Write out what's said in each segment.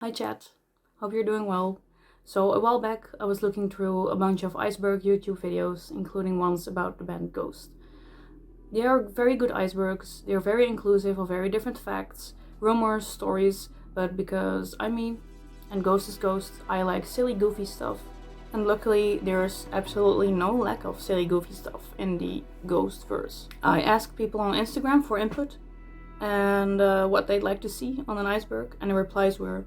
Hi chat, hope you're doing well. So a while back I was looking through a bunch of ICEBERG YouTube videos, including ones about the band Ghost. They are very good icebergs, they are very inclusive of very different facts, rumors, stories, but because I'm me and Ghost is Ghost, I like silly goofy stuff. And luckily there's absolutely no lack of silly goofy stuff in the Ghost verse. I asked people on Instagram for input and what they'd like to see on an iceberg, and the replies were: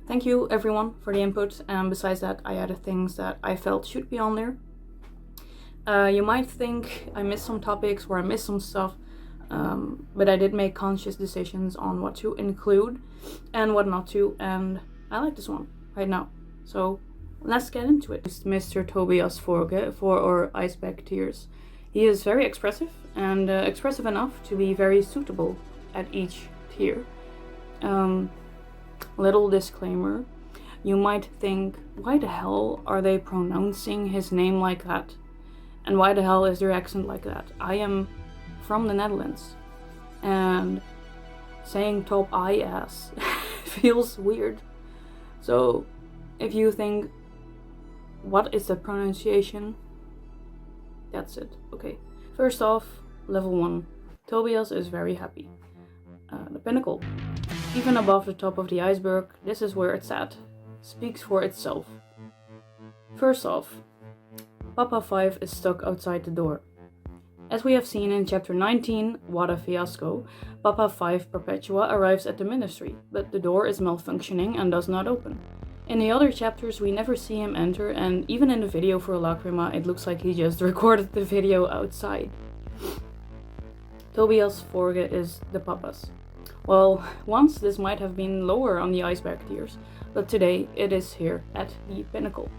thank you everyone for the input, and besides that I added things that I felt should be on there. You might think I missed some topics or I missed some stuff, but I did make conscious decisions on what to include and what not to, and I like this one right now. So let's get into it. Mr. Tobias Forge for our iceberg tiers. He is very expressive and expressive enough to be very suitable at each tier. Little disclaimer, you might think, why the hell are they pronouncing his name like that? And why the hell is their accent like that? I am from the Netherlands, and saying top I ass feels weird. So if you think, what is the pronunciation? That's it. Okay. First off, level 1. Tobias is very happy. The pinnacle. Even above the top of the iceberg, this is where it's at. Speaks for itself. First off, Papa 5 is stuck outside the door. As we have seen in chapter 19, What a Fiasco, Papa 5 Perpetua arrives at the ministry, but the door is malfunctioning and does not open. In the other chapters we never see him enter, and even in the video for Lacrima it looks like he just recorded the video outside. Tobias Forge is the Papas. Well, once this might have been lower on the iceberg tiers, but today it is here at the pinnacle.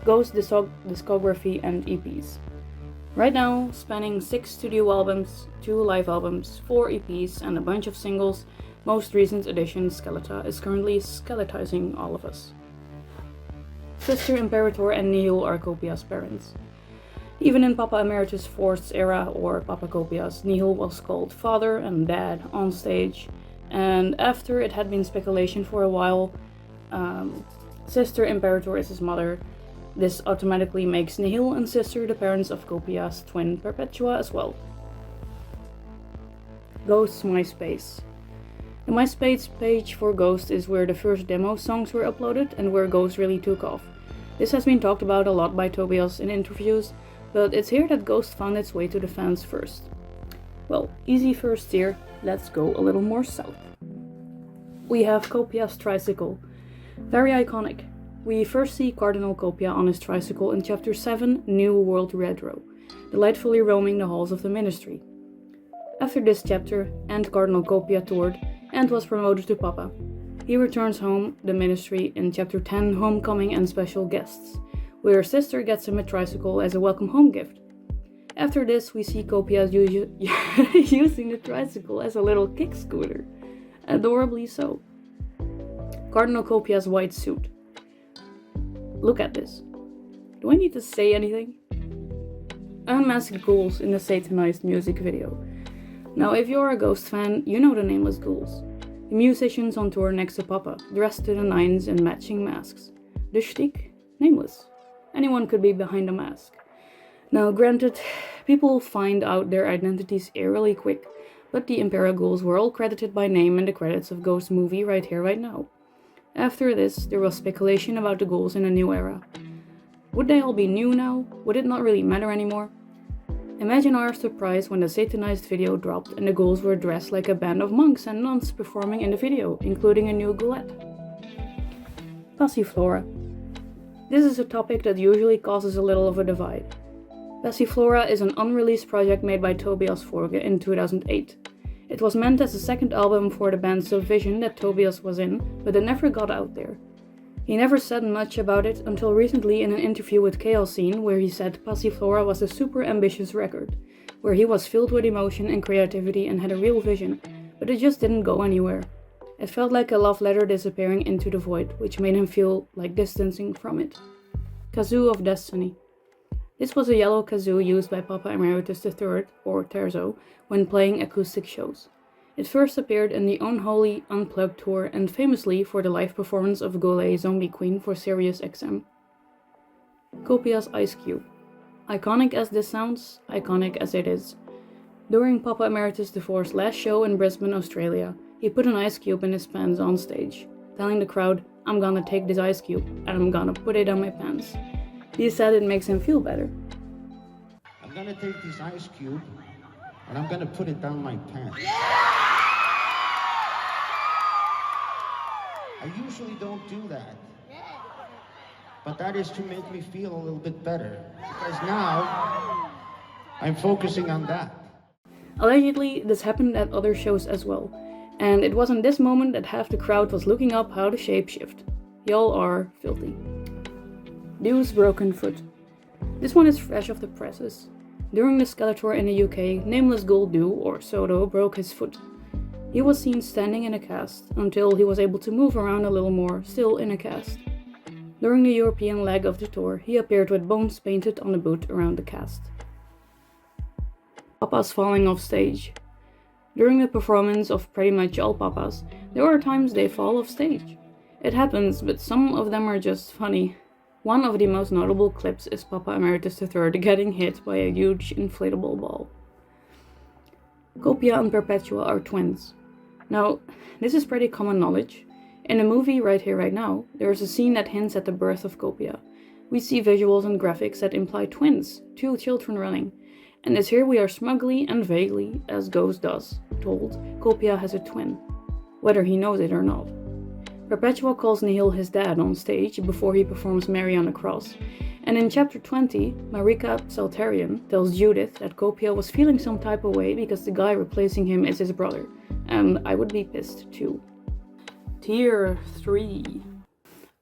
Ghost discography and EPs. Right now, spanning 6 studio albums, 2 live albums, 4 EPs and a bunch of singles, most recent edition Skeleta is currently skeletizing all of us. Sister Imperator and Nihil are Copia's parents. Even in Papa Emeritus IV's era, or Papa Copias, Nihil was called father and dad on stage, and after it had been speculation for a while, Sister Imperator is his mother. This automatically makes Nihil and Sister the parents of Copia's twin Perpetua as well. Ghost's MySpace. The MySpace page for Ghost is where the first demo songs were uploaded and where Ghost really took off. This has been talked about a lot by Tobias in interviews, but it's here that Ghost found its way to the fans first. Well, easy first tier, let's go a little more south. We have Copia's tricycle. Very iconic. We first see Cardinal Copia on his tricycle in chapter 7, New World Retro, delightfully roaming the halls of the ministry. After this chapter, and Cardinal Copia toured and was promoted to Papa. He returns home, the ministry, in chapter 10, Homecoming and Special Guests, where Sister gets him a tricycle as a welcome home gift. After this, we see Copia using the tricycle as a little kick scooter. Adorably so. Cardinal Copia's white suit. Look at this. Do I need to say anything? Unmasked ghouls in the satanized music video. Now, if you're a Ghost fan, you know the Nameless Ghouls. The musicians on tour next to Papa, dressed to the nines in matching masks. The shtick? Nameless. Anyone could be behind a mask. Now, granted, people find out their identities eerily quick, but the Impera Ghouls were all credited by name in the credits of Ghost movie right here, right now. After this, there was speculation about the ghouls in a new era. Would they all be new now? Would it not really matter anymore? Imagine our surprise when the satanized video dropped and the ghouls were dressed like a band of monks and nuns performing in the video, including a new ghoulette. Passiflora. This is a topic that usually causes a little of a divide. Passiflora is an unreleased project made by Tobias Forge in 2008. It was meant as a second album for the band Subvision that Tobias was in, but it never got out there. He never said much about it until recently in an interview with Chaos Scene, where he said Passiflora was a super ambitious record, where he was filled with emotion and creativity and had a real vision, but it just didn't go anywhere. It felt like a love letter disappearing into the void, which made him feel like distancing from it. Kazoo of Destiny. This was a yellow kazoo used by Papa Emeritus III, or Terzo, when playing acoustic shows. It first appeared in the Unholy Unplugged tour and famously for the live performance of Goulet Zombie Queen for Sirius XM. Copia's Ice Cube. Iconic as this sounds, iconic as it is. During Papa Emeritus IV's last show in Brisbane, Australia, he put an ice cube in his pants on stage, telling the crowd, "I'm gonna take this ice cube and I'm gonna put it on my pants." He said it makes him feel better. I'm gonna take this ice cube and I'm gonna put it down my pants. I usually don't do that. But that is to make me feel a little bit better. Because now, I'm focusing on that. Allegedly, this happened at other shows as well. And it was in this moment that half the crowd was looking up how to shapeshift. Y'all are filthy. Dew's broken foot. This one is fresh off the presses. During the Skeletor in the UK, nameless ghoul Dew, or Sodo, broke his foot. He was seen standing in a cast, until he was able to move around a little more, still in a cast. During the European leg of the tour, he appeared with bones painted on the boot around the cast. Papas falling off stage. During the performance of pretty much all Papas, there are times they fall off stage. It happens, but some of them are just funny. One of the most notable clips is Papa Emeritus III getting hit by a huge inflatable ball. Copia and Perpetua are twins. Now, this is pretty common knowledge. In the movie Right Here, Right Now, there is a scene that hints at the birth of Copia. We see visuals and graphics that imply twins, two children running. And as here we are smugly and vaguely, as Ghost does, told Copia has a twin, whether he knows it or not. Perpetua calls Nihil his dad on stage before he performs Mary on the Cross, and in chapter 20, Marika Saltarian tells Judith that Copia was feeling some type of way because the guy replacing him is his brother, and I would be pissed too. Tier 3.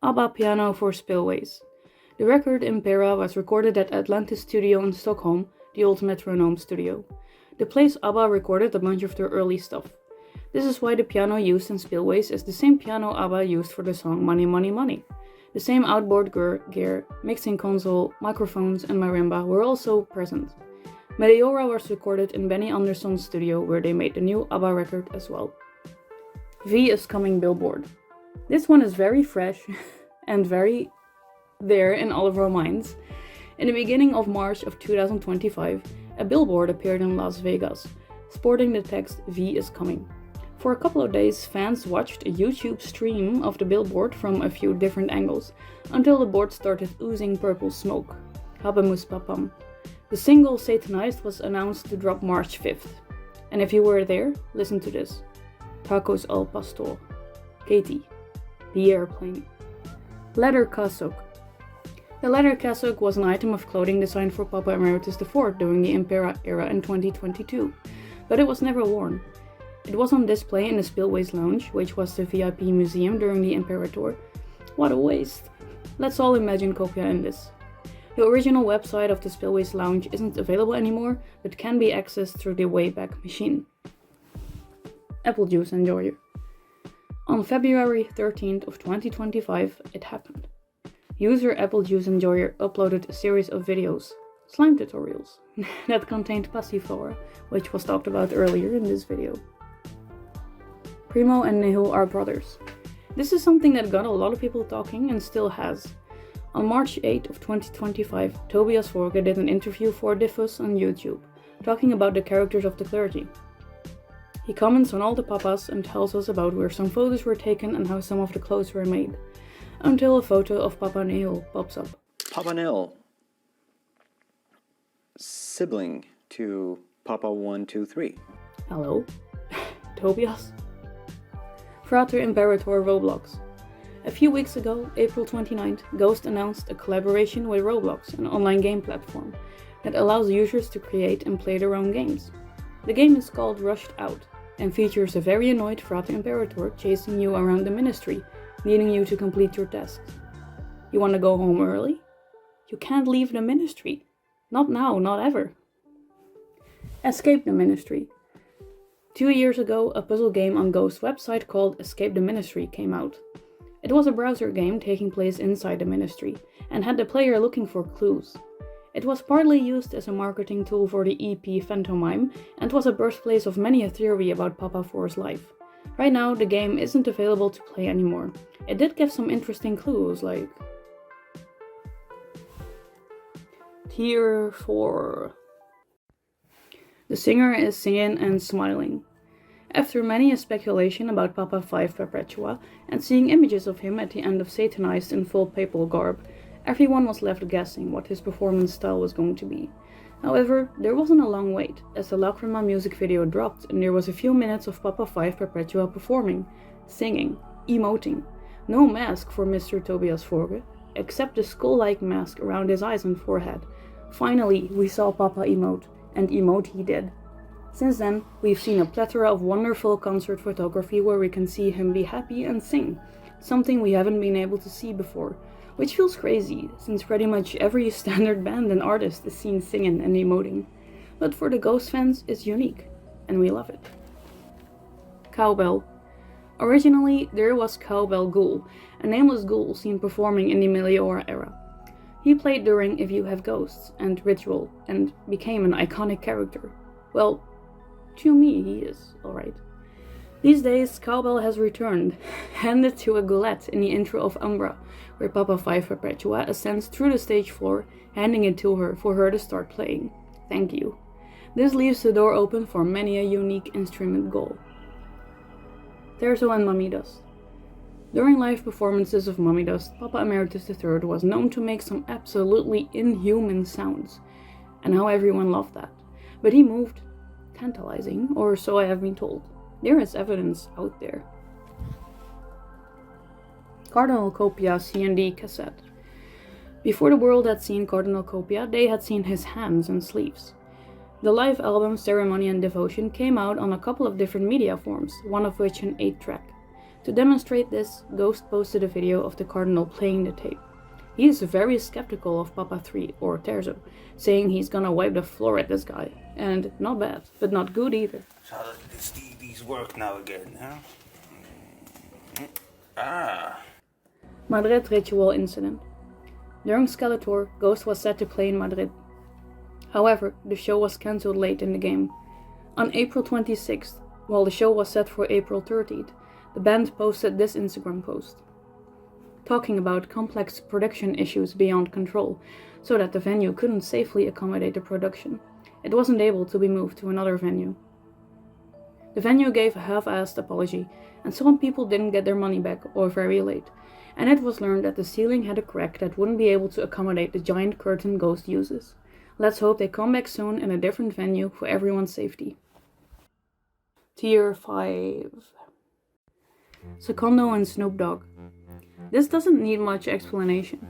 ABBA Piano for Spillways. The record Impera was recorded at Atlantis Studio in Stockholm, the old Metronome studio. The place ABBA recorded a bunch of their early stuff. This is why the piano used in Spillways is the same piano ABBA used for the song Money Money Money. The same outboard gear, mixing console, microphones and marimba were also present. Meteora was recorded in Benny Andersson's studio where they made the new ABBA record as well. V is Coming Billboard. This one is very fresh and very there in all of our minds. In the beginning of March of 2025, a billboard appeared in Las Vegas, sporting the text V is Coming. For a couple of days, fans watched a YouTube stream of the billboard from a few different angles, until the board started oozing purple smoke. Habemus Papam. The single Satanized was announced to drop March 5th. And if you were there, listen to this. Tacos al pastor. Katie. The airplane. Leather cassock. The leather cassock was an item of clothing designed for Papa Emeritus IV during the Impera era in 2022, but it was never worn. It was on display in the Spillways Lounge, which was the VIP museum during the Impera tour. What a waste. Let's all imagine Copia in this. The original website of the Spillways Lounge isn't available anymore, but can be accessed through the Wayback Machine. Apple Juice Enjoyer. On February 13th of 2025, it happened. User Apple Juice Enjoyer uploaded a series of videos, slime tutorials, that contained Passiflora, which was talked about earlier in this video. Primo and Nihil are brothers. This is something that got a lot of people talking and still has. On March 8th of 2025, Tobias Forge did an interview for Diffus on YouTube, talking about the characters of the Clergy. He comments on all the papas and tells us about where some photos were taken and how some of the clothes were made, until a photo of Papa Nihil pops up. Papa Nihil, sibling to Papa 1, 2, 3. Hello? Tobias? Frater Imperator Roblox. A few weeks ago, April 29th, Ghost announced a collaboration with Roblox, an online game platform, that allows users to create and play their own games. The game is called Rushed Out, and features a very annoyed Frater Imperator chasing you around the ministry, needing you to complete your tasks. You want to go home early? You can't leave the ministry. Not now, not ever. Escape the Ministry. 2 years ago, a puzzle game on Ghost's website called Escape the Ministry came out. It was a browser game taking place inside the ministry, and had the player looking for clues. It was partly used as a marketing tool for the EP Phantomime and was a birthplace of many a theory about Papa 4's life. Right now, the game isn't available to play anymore. It did give some interesting clues, like Tier 4. The singer is singing and smiling. After many a speculation about Papa 5 Perpetua and seeing images of him at the end of Satanized in full papal garb, everyone was left guessing what his performance style was going to be. However, there wasn't a long wait, as the Lacrima music video dropped and there was a few minutes of Papa 5 Perpetua performing, singing, emoting. No mask for Mr. Tobias Forge, except the skull-like mask around his eyes and forehead. Finally, we saw Papa emote, and emote he did. Since then, we've seen a plethora of wonderful concert photography where we can see him be happy and sing, something we haven't been able to see before, which feels crazy, since pretty much every standard band and artist is seen singing and emoting. But for the Ghost fans, it's unique, and we love it. Cowbell. Originally, there was Cowbell Ghoul, a nameless ghoul seen performing in the Meliora era. He played during If You Have Ghosts and Ritual, and became an iconic character. Well, to me he is, alright. These days, Cowbell has returned, handed to a goulette in the intro of Umbra, where Papa 5 Perpetua ascends through the stage floor, handing it to her for her to start playing. Thank you. This leaves the door open for many a unique instrument goal. Terzo and Mummy Dust. During live performances of Mummy Dust, Papa Emeritus III was known to make some absolutely inhuman sounds, and how everyone loved that. But he moved tantalizing, or so I have been told. There is evidence out there. Cardinal Copia C&D cassette. Before the world had seen Cardinal Copia, they had seen his hands and sleeves. The live album Ceremony and Devotion came out on a couple of different media forms, one of which an 8-track. To demonstrate this, Ghost posted a video of the Cardinal playing the tape. He is very skeptical of Papa 3, or Terzo, saying he's gonna wipe the floor at this guy. And not bad, but not good either. So how does these work now again, huh? Madrid Ritual Incident. During Skeletor, Ghost was set to play in Madrid. However, the show was cancelled late in the game. On April 26th, while the show was set for April 30th, the band posted this Instagram post, talking about complex production issues beyond control, so that the venue couldn't safely accommodate the production. It wasn't able to be moved to another venue. The venue gave a half-assed apology, and some people didn't get their money back or very late, and it was learned that the ceiling had a crack that wouldn't be able to accommodate the giant curtain Ghost uses. Let's hope they come back soon in a different venue for everyone's safety. Tier 5. Secondo and Snoop Dogg. This doesn't need much explanation.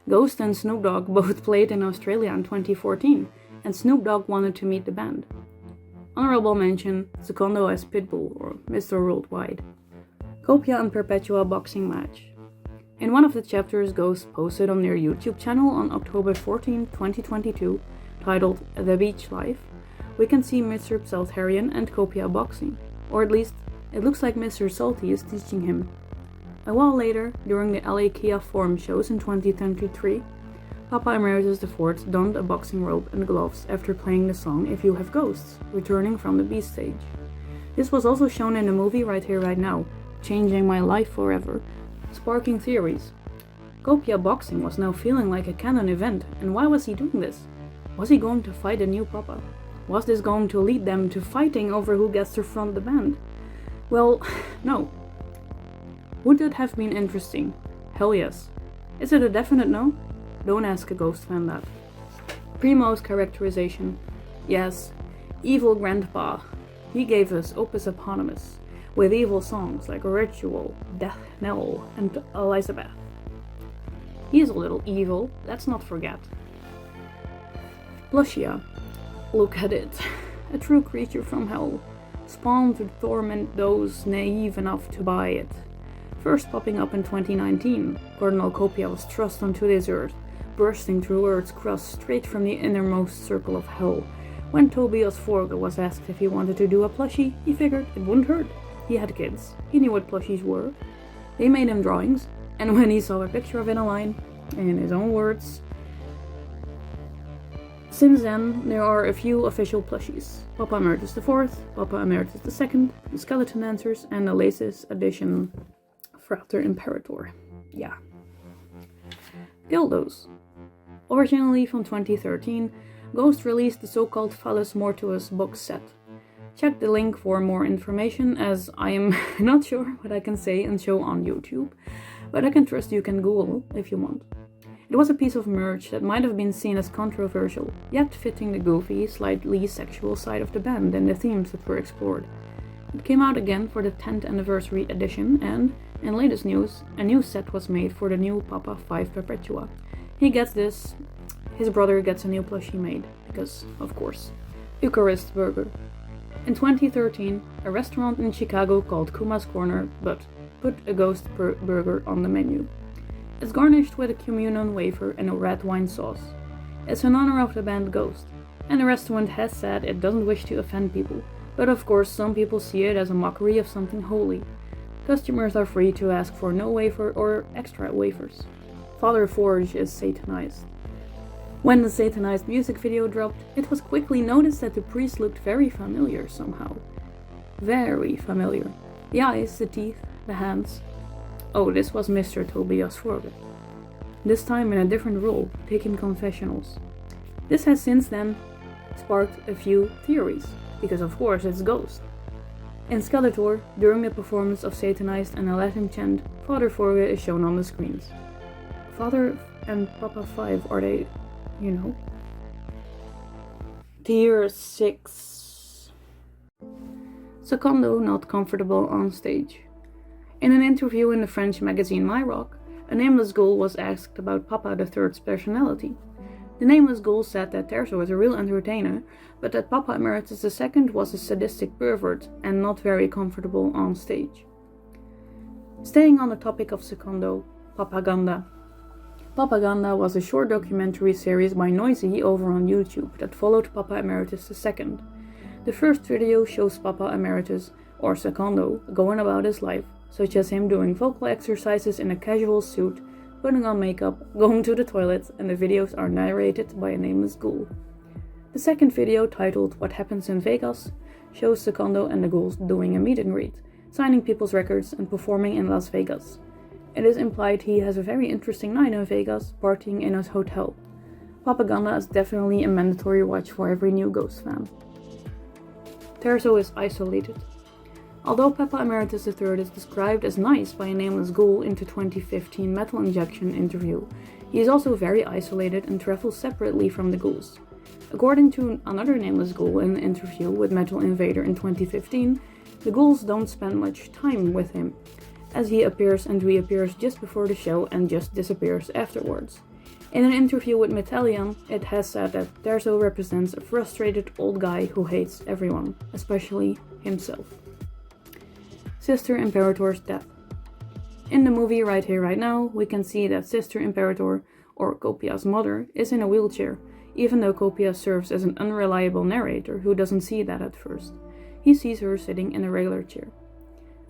Ghost and Snoop Dogg both played in Australia in 2014, and Snoop Dogg wanted to meet the band. Honorable mention, Secondo as Pitbull, or Mr. Worldwide. Copia and Perpetua boxing match. In one of the chapters Ghost posted on their YouTube channel on October 14, 2022, titled The Beach Life, we can see Mr. Psaltharian and Copia boxing, or at least it looks like Mr. Salty is teaching him. A while later, during the LA Kia Forum shows in 2023, Papa Emeritus IV donned a boxing robe and gloves after playing the song If You Have Ghosts, returning from the B stage. This was also shown in the movie Right Here Right Now, Changing My Life Forever, sparking theories. Copia boxing was now feeling like a canon event, and why was he doing this? Was he going to fight a new Papa? Was this going to lead them to fighting over who gets to front the band? Well, no. Would it have been interesting? Hell yes. Is it a definite no? Don't ask a Ghost fan that. Primo's characterization. Yes, evil grandpa. He gave us Opus Eponymous, with evil songs like Ritual, Death Knell, and Elizabeth. He is a little evil, let's not forget. Lucia. Look at it. A true creature from hell, spawned to torment those naive enough to buy it. First popping up in 2019, Cardinal Copia was thrust onto this earth, bursting through Earth's crust straight from the innermost circle of hell. When Tobias Forge was asked if he wanted to do a plushie, he figured it wouldn't hurt. He had kids, he knew what plushies were. They made him drawings, and when he saw a picture of it online, in his own words, Since then, there are a few official plushies: Papa Emeritus IV, Papa Emeritus II, the Skeleton Dancers, and the latest edition, Frater Imperator. Yeah. Dildos. Originally from 2013, Ghost released the so-called Phallus Mortuus box set. Check the link for more information, as I am not sure what I can say and show on YouTube, but I can trust you can Google if you want. It was a piece of merch that might have been seen as controversial, yet fitting the goofy, slightly sexual side of the band and the themes that were explored. It came out again for the 10th anniversary edition, and, in latest news, a new set was made for the new Papa 5 Perpetua. He gets this, his brother gets a new plushie made, because, of course. ICEBERG. In 2013, a restaurant in Chicago called Kuma's Corner put a ghost burger on the menu. It's garnished with a communion wafer and a red wine sauce. It's in honor of the band Ghost, and the restaurant has said it doesn't wish to offend people, but of course some people see it as a mockery of something holy. Customers are free to ask for no wafer or extra wafers. Father Forge is satanized. When the satanized music video dropped, it was quickly noticed that the priest looked very familiar somehow. Very familiar. The eyes, the teeth, the hands. Oh, this was Mr. Tobias Forge. This time in a different role, taking confessionals. This has since then sparked a few theories, because of course it's Ghost. In Skeletor, during the performance of Satanized and a Latin chant, Father Forge is shown on the screens. Father and Papa 5, are they, you know? Tier 6. Secondo not comfortable on stage. In an interview in the French magazine My Rock, a nameless ghoul was asked about Papa III's personality. The nameless ghoul said that Terzo was a real entertainer, but that Papa Emeritus II was a sadistic pervert and not very comfortable on stage. Staying on the topic of Secondo, Papaganda. Papaganda was a short documentary series by Noisy over on YouTube that followed Papa Emeritus II. The first video shows Papa Emeritus, or Secondo, going about his life, such as him doing vocal exercises in a casual suit, putting on makeup, going to the toilet, and the videos are narrated by a nameless ghoul. The second video, titled What Happens in Vegas, shows Secondo and the ghouls doing a meet and greet, signing people's records and performing in Las Vegas. It is implied he has a very interesting night in Vegas, partying in his hotel. Propaganda is definitely a mandatory watch for every new Ghost fan. Terzo is isolated. Although Papa Emeritus III is described as nice by a nameless ghoul in the 2015 Metal Injection interview, he is also very isolated and travels separately from the ghouls. According to another nameless ghoul in an interview with Metal Invader in 2015, the ghouls don't spend much time with him, as he appears and reappears just before the show and just disappears afterwards. In an interview with Metallion, it has said that Terzo represents a frustrated old guy who hates everyone, especially himself. Sister Imperator's death. In the movie Right Here Right Now, we can see that Sister Imperator, or Copia's mother, is in a wheelchair, even though Copia serves as an unreliable narrator who doesn't see that at first. He sees her sitting in a regular chair.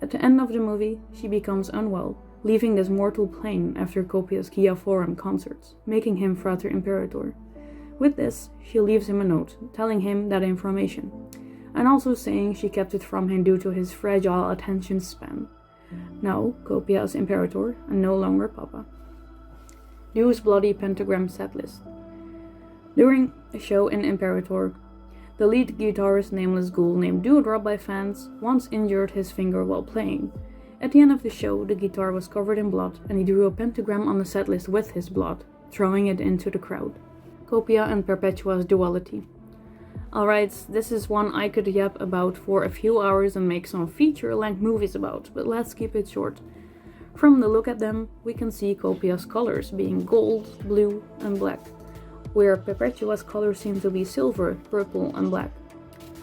At the end of the movie, she becomes unwell, leaving this mortal plane after Copia's Kia Forum concerts, making him Frater Imperator. With this, she leaves him a note, telling him that information, and also saying she kept it from him due to his fragile attention span. Now, Copia is Imperator, and no longer Papa. Dew's Bloody Pentagram setlist. During a show in Imperator, the lead guitarist, nameless ghoul named Dewdrop by fans, once injured his finger while playing. At the end of the show, the guitar was covered in blood, and he drew a pentagram on the setlist with his blood, throwing it into the crowd. Copia and Perpetua's duality. Alright, this is one I could yap about for a few hours and make some feature-length movies about, but let's keep it short. From the look at them, we can see Copia's colors being gold, blue, and black, where Perpetua's colors seem to be silver, purple, and black.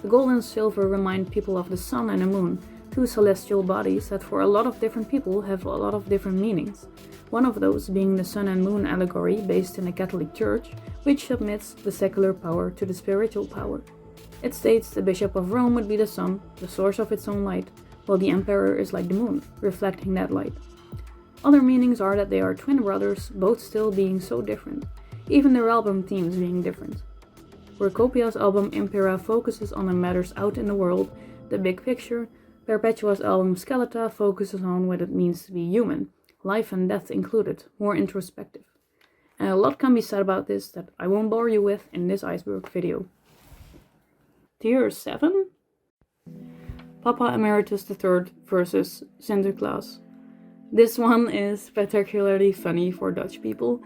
The gold and silver remind people of the sun and the moon, two celestial bodies that for a lot of different people have a lot of different meanings. One of those being the sun and moon allegory based in the Catholic Church, which submits the secular power to the spiritual power. It states the Bishop of Rome would be the sun, the source of its own light, while the Emperor is like the moon, reflecting that light. Other meanings are that they are twin brothers, both still being so different, even their album themes being different. Where Copia's album Impera focuses on the matters out in the world, the big picture, Perpetua's album Skeleta focuses on what it means to be human, life and death included, more introspective. And a lot can be said about this that I won't bore you with in this iceberg video. Tier 7? Papa Emeritus III versus Sinterklaas. This one is particularly funny for Dutch people.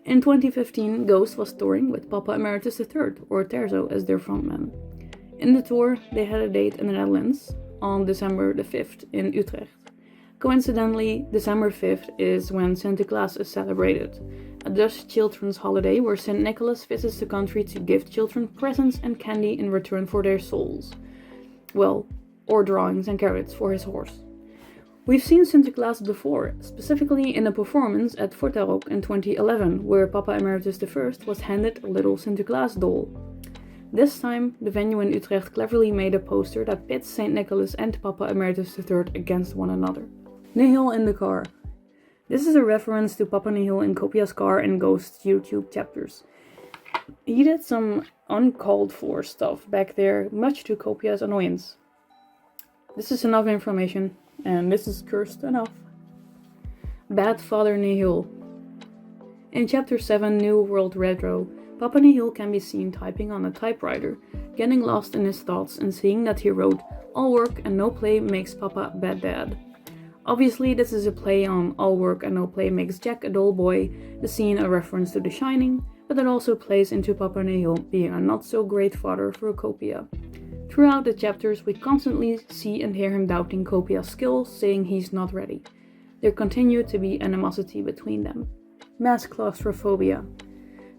In 2015, Ghost was touring with Papa Emeritus III, or Terzo, as their frontman. In the tour, they had a date in the Netherlands on December the 5th in Utrecht. Coincidentally, December 5th is when Sinterklaas is celebrated, a Dutch children's holiday where St. Nicholas visits the country to give children presents and candy in return for their souls. Well, or drawings and carrots for his horse. We've seen Sinterklaas before, specifically in a performance at Fortarok in 2011, where Papa Emeritus I was handed a little Sinterklaas doll. This time, the venue in Utrecht cleverly made a poster that pits St. Nicholas and Papa Emeritus III against one another. Nihil in the car. This is a reference to Papa Nihil in Copia's car and Ghost's YouTube chapters. He did some uncalled for stuff back there, much to Copia's annoyance. This is enough information. And this is cursed enough. Bad Father Nihil. In Chapter 7, New World Retro, Papa Nihil can be seen typing on a typewriter, getting lost in his thoughts and seeing that he wrote, "All work and no play makes Papa a bad dad." Obviously, this is a play on "All work and no play makes Jack a dull boy," the scene a reference to The Shining, but it also plays into Papa Nihil being a not-so-great father for Copia. Throughout the chapters, we constantly see and hear him doubting Copia's skills, saying he's not ready. There continued to be animosity between them. Mass claustrophobia.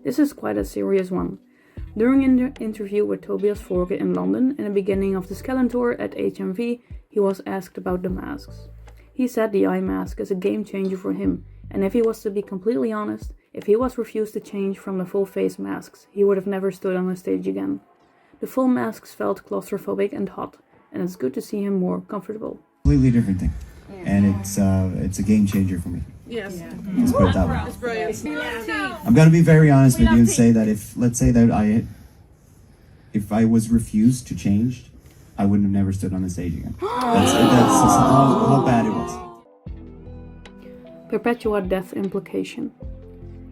This is quite a serious one. During an interview with Tobias Forge in London in the beginning of the Skellen tour at HMV, he was asked about the masks. He said the eye mask is a game changer for him, and if he was to be completely honest, if he was refused to change from the full face masks, he would have never stood on the stage again. The full masks felt claustrophobic and hot, and it's good to see him more comfortable. Completely different thing, and it's a game changer for me. Yes. Let's put it that way. It's brilliant. I'm gonna be very honest with you and say that let's say that if I was refused to change, I wouldn't have never stood on the stage again. That's how bad it was. Perpetua death implication.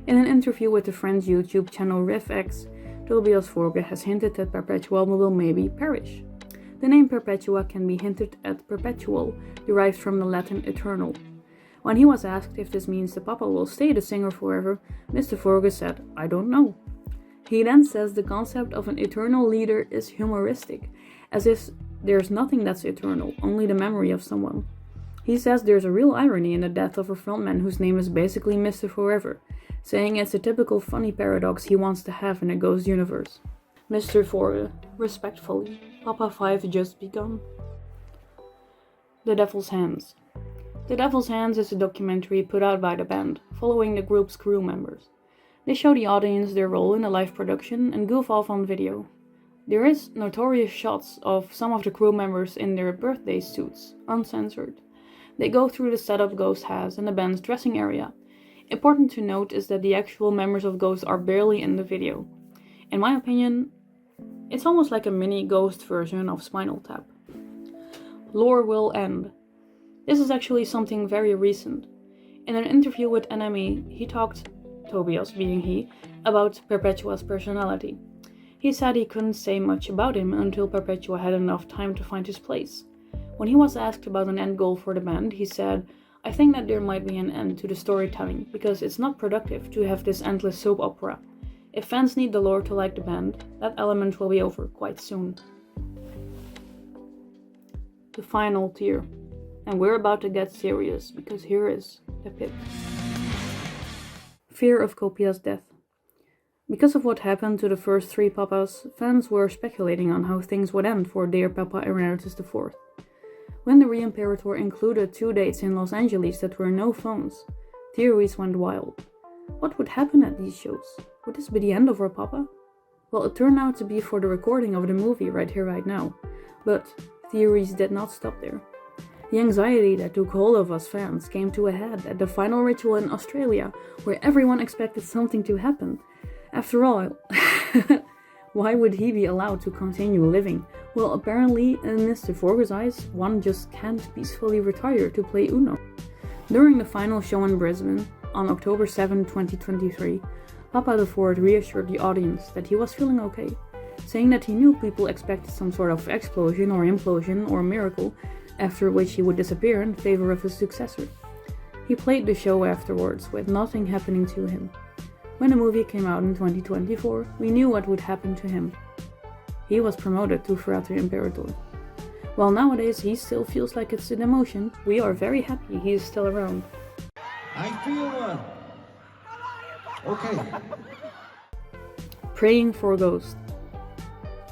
In an interview with the French YouTube channel RevX, Tobias Forge has hinted that Perpetua will maybe perish. The name Perpetua can be hinted at perpetual, derived from the Latin eternal. When he was asked if this means the Papa will stay the singer forever, Mr. Forge said, "I don't know." He then says the concept of an eternal leader is humoristic, as if there's nothing that's eternal, only the memory of someone. He says there's a real irony in the death of a frontman whose name is basically Mr. Forever, saying it's a typical funny paradox he wants to have in a Ghost universe. Mr. Forge, respectfully, Papa 5 just begun. The Devil's Hands. The Devil's Hands is a documentary put out by the band, following the group's crew members. They show the audience their role in the live production and goof off on video. There is notorious shots of some of the crew members in their birthday suits, uncensored. They go through the setup Ghost has in the band's dressing area. Important to note is that the actual members of Ghost are barely in the video. In my opinion, it's almost like a mini Ghost version of Spinal Tap. Lore will end. This is actually something very recent. In an interview with NME, he talked, Tobias being he, about Perpetua's personality. He said he couldn't say much about him until Perpetua had enough time to find his place. When he was asked about an end goal for the band, he said, "I think that there might be an end to the storytelling, because it's not productive to have this endless soap opera. If fans need the lore to like the band, that element will be over quite soon." The final tier. And we're about to get serious, because here is the pit. Fear of Copia's death. Because of what happened to the first three Papas, fans were speculating on how things would end for dear Papa Emeritus IV. When the Re-Imperator included 2 dates in Los Angeles that were no phones, theories went wild. What would happen at these shows? Would this be the end of our Papa? Well, it turned out to be for the recording of the movie right here, right now. But theories did not stop there. The anxiety that took hold of us fans came to a head at the final ritual in Australia, where everyone expected something to happen. After all, Why would he be allowed to continue living? Well, apparently, in Mr. Forger's eyes, one just can't peacefully retire to play Uno. During the final show in Brisbane, on October 7, 2023, Papa the Ford reassured the audience that he was feeling okay, saying that he knew people expected some sort of explosion or implosion or miracle, after which he would disappear in favor of his successor. He played the show afterwards, with nothing happening to him. When the movie came out in 2024, we knew what would happen to him. He was promoted to Frater Imperator. While nowadays he still feels like it's a demotion, we are very happy he is still around. I feel, okay. Praying for Ghost.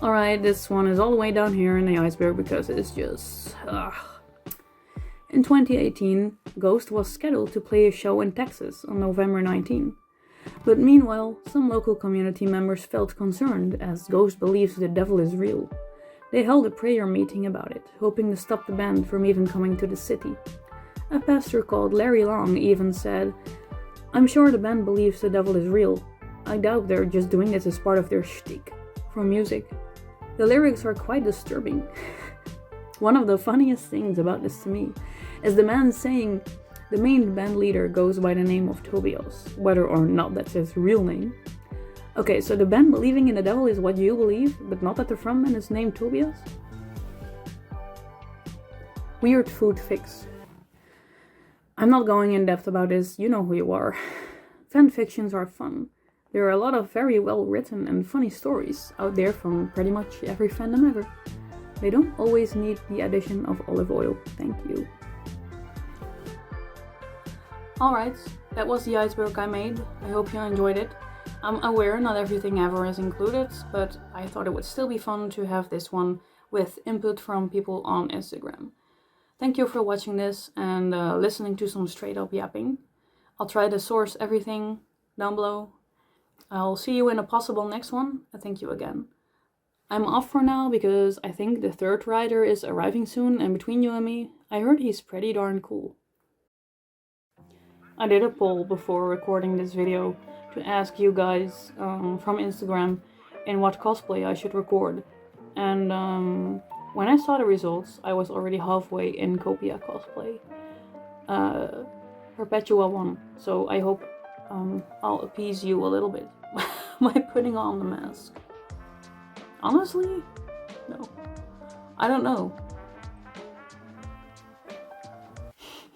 Alright, this one is all the way down here in the iceberg because it's just... In 2018, Ghost was scheduled to play a show in Texas on November 19. But meanwhile, some local community members felt concerned as Ghost believes the devil is real. They held a prayer meeting about it, hoping to stop the band from even coming to the city. A pastor called Larry Long even said, "I'm sure the band believes the devil is real. I doubt they're just doing this as part of their shtick." For music. The lyrics are quite disturbing. One of the funniest things about this to me is the man saying the main band leader goes by the name of Tobias, whether or not that's his real name. Okay, so the band believing in the devil is what you believe, but not that the frontman is named Tobias? Weird food fix. I'm not going in depth about this, you know who you are. Fan fictions are fun. There are a lot of very well written and funny stories out there from pretty much every fandom ever. They don't always need the addition of olive oil, thank you. Alright, that was the iceberg I made. I hope you enjoyed it. I'm aware not everything ever is included, but I thought it would still be fun to have this one with input from people on Instagram. Thank you for watching this and listening to some straight up yapping. I'll try to source everything down below. I'll see you in a possible next one. Thank you again. I'm off for now because I think the third rider is arriving soon, and between you and me, I heard he's pretty darn cool. I did a poll before recording this video to ask you guys from Instagram in what cosplay I should record. And when I saw the results, I was already halfway in Copia cosplay. Perpetua won, so I hope I'll appease you a little bit by putting on the mask. Honestly? No. I don't know.